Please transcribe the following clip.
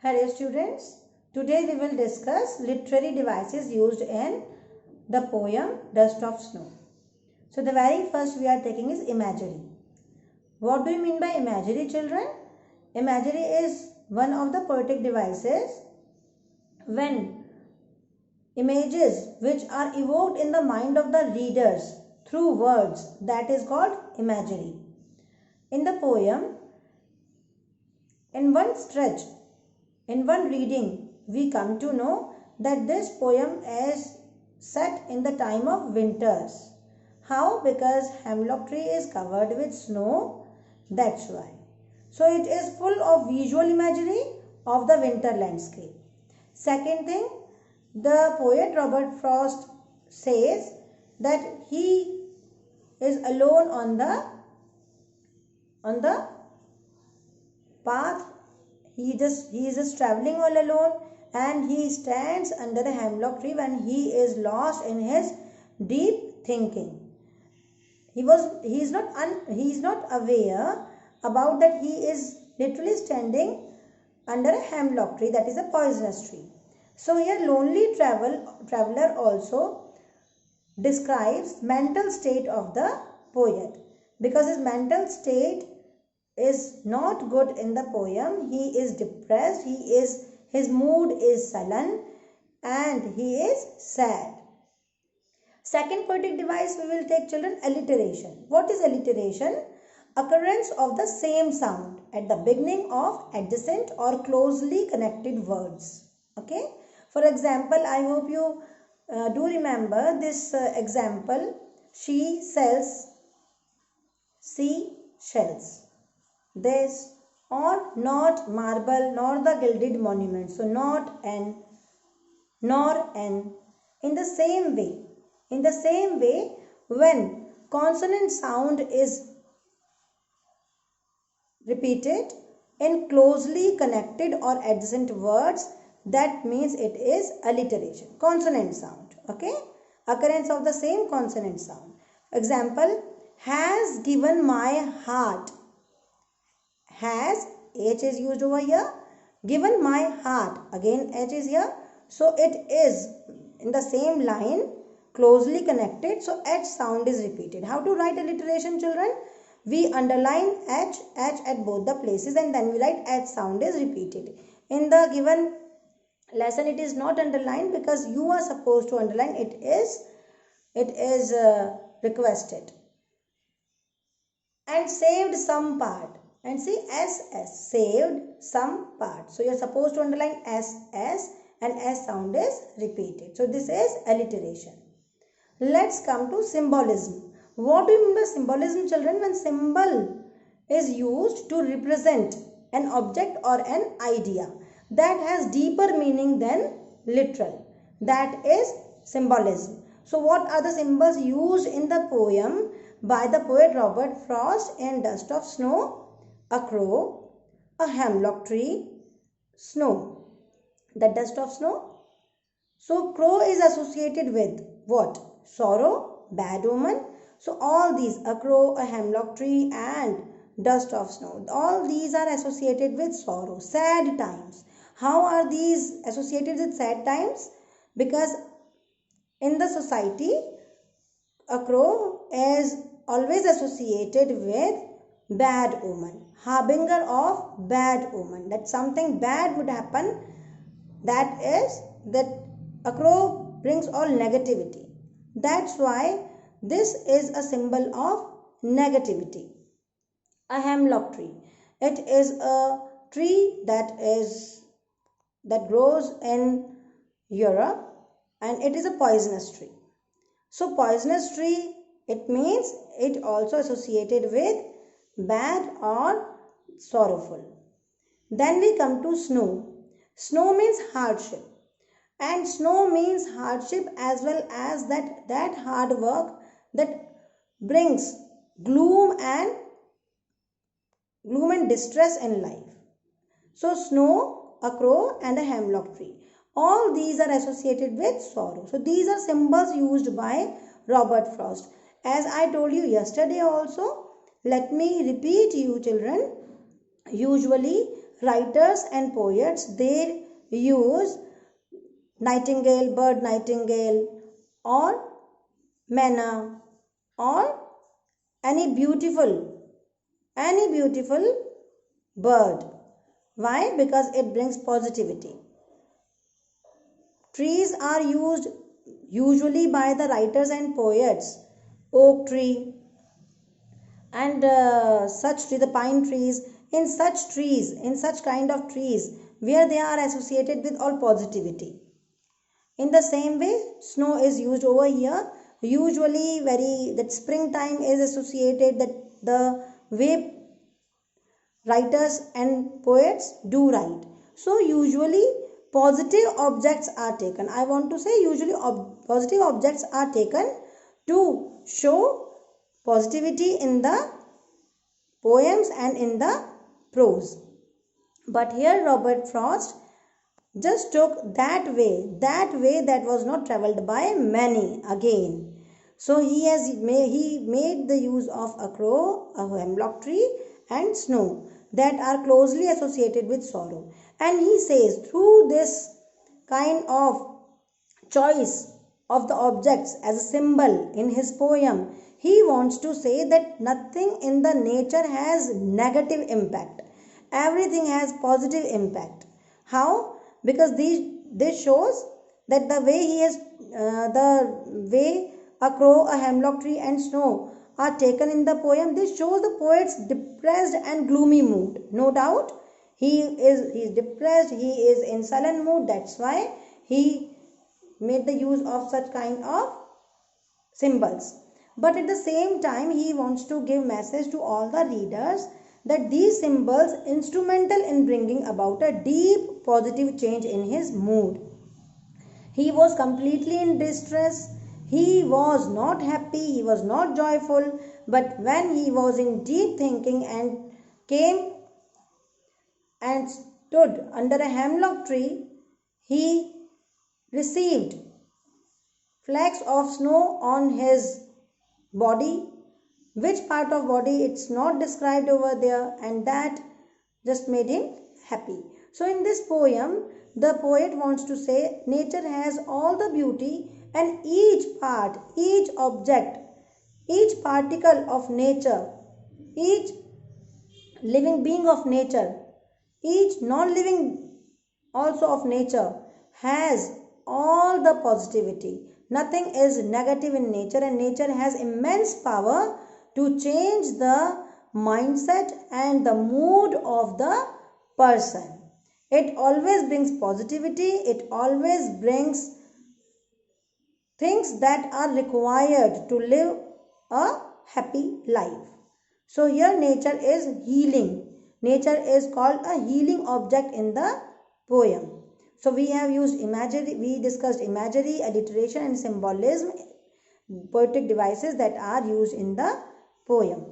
Hello students, today we will discuss literary devices used in the poem Dust of Snow. So the very first we are taking is imagery. What do you mean by imagery, children? Imagery is one of the poetic devices when images which are evoked in the mind of the readers through words, that is called imagery. In the poem, in one stretch, in one reading, we come to know that this poem is set in the time of winters. How? Because hemlock tree is covered with snow, that's why. So it is full of visual imagery of the winter landscape. Second thing, the poet Robert Frost says that he is alone on the path. He is just traveling all alone, and he stands under the hemlock tree when he is lost in his deep thinking. He is not aware about that he is literally standing under a hemlock tree, that is a poisonous tree. So here lonely traveler also describes mental state of the poet, because his mental state is not good in the poem. He is depressed, his mood is sullen, and he is sad. Second poetic device we will take, children, alliteration. What is alliteration? Occurrence of the same sound at the beginning of adjacent or closely connected words. Okay. For example, I hope you do remember this example. She sells seashells. This, or not marble nor the gilded monument. So not and nor and. In the same way, when consonant sound is repeated in closely connected or adjacent words, that means it is alliteration. Consonant sound. Okay. Occurrence of the same consonant sound. Example, has given my heart. Has, H is used over here. Given my heart, again H is here. So it is in the same line, closely connected. So H sound is repeated. How to write alliteration, children? We underline H at both the places, and then we write H sound is repeated. In the given lesson it is not underlined because you are supposed to underline. It is requested. And saved some part. And see SS, saved some part. So you are supposed to underline SS, and S sound is repeated. So this is alliteration. Let's come to symbolism. What do you mean by symbolism, children? When symbol is used to represent an object or an idea that has deeper meaning than literal, that is symbolism. So what are the symbols used in the poem by the poet Robert Frost in Dust of Snow? A crow, a hemlock tree, snow. The dust of snow. So crow is associated with what? Sorrow, bad omen. So all these, a crow, a hemlock tree, and dust of snow, all these are associated with sorrow, sad times. How are these associated with sad times? Because in the society, a crow is always associated with bad omen, harbinger of bad omen, that something bad would happen. That is that a crow brings all negativity. That's why this is a symbol of negativity. A hemlock tree, it is a tree that grows in Europe, and it is a poisonous tree. So poisonous tree, it means it also associated with bad or sorrowful. Then we come to snow. Snow means hardship, and snow means hardship as well as that hard work that brings gloom and distress in life. So snow, a crow, and a hemlock tree, all these are associated with sorrow. So these are symbols used by Robert Frost. As I told you yesterday also, let me repeat you, children. Usually writers and poets, they use nightingale, bird nightingale, or manna, or any beautiful bird. Why? Because it brings positivity. Trees are used usually by the writers and poets. Oak tree and such tree, the pine trees, in such kind of trees where they are associated with all positivity. In the same way, snow is used over here. Usually, that springtime is associated, that the way writers and poets do write. So usually positive objects are taken. I want to say usually positive objects are taken to show positivity in the poems and in the prose. But here Robert Frost just took that way that was not travelled by many again. So he made the use of a crow, a hemlock tree, and snow that are closely associated with sorrow. And he says through this kind of choice of the objects as a symbol in his poem, he wants to say that nothing in the nature has negative impact. Everything has positive impact. How? Because this shows that the way a crow, a hemlock tree, and snow are taken in the poem, this shows the poet's depressed and gloomy mood. No doubt, he is depressed, he is in sullen mood. That's why he made the use of such kind of symbols. But at the same time, he wants to give message to all the readers that these symbols instrumental in bringing about a deep positive change in his mood. He was completely in distress. He was not happy. He was not joyful. But when he was in deep thinking and came and stood under a hemlock tree, he received flakes of snow on his body. Which part of body it's not described over there, and that just made him happy. So in this poem, the poet wants to say nature has all the beauty, and each part, each object, each particle of nature, each living being of nature, each non-living also of nature has all the positivity. Nothing is negative in nature, and nature has immense power to change the mindset and the mood of the person. It always brings positivity. It always brings things that are required to live a happy life. So here nature is healing. Nature is called a healing object in the poem. So we have used imagery, we discussed imagery, alliteration, and symbolism, poetic devices that are used in the poem.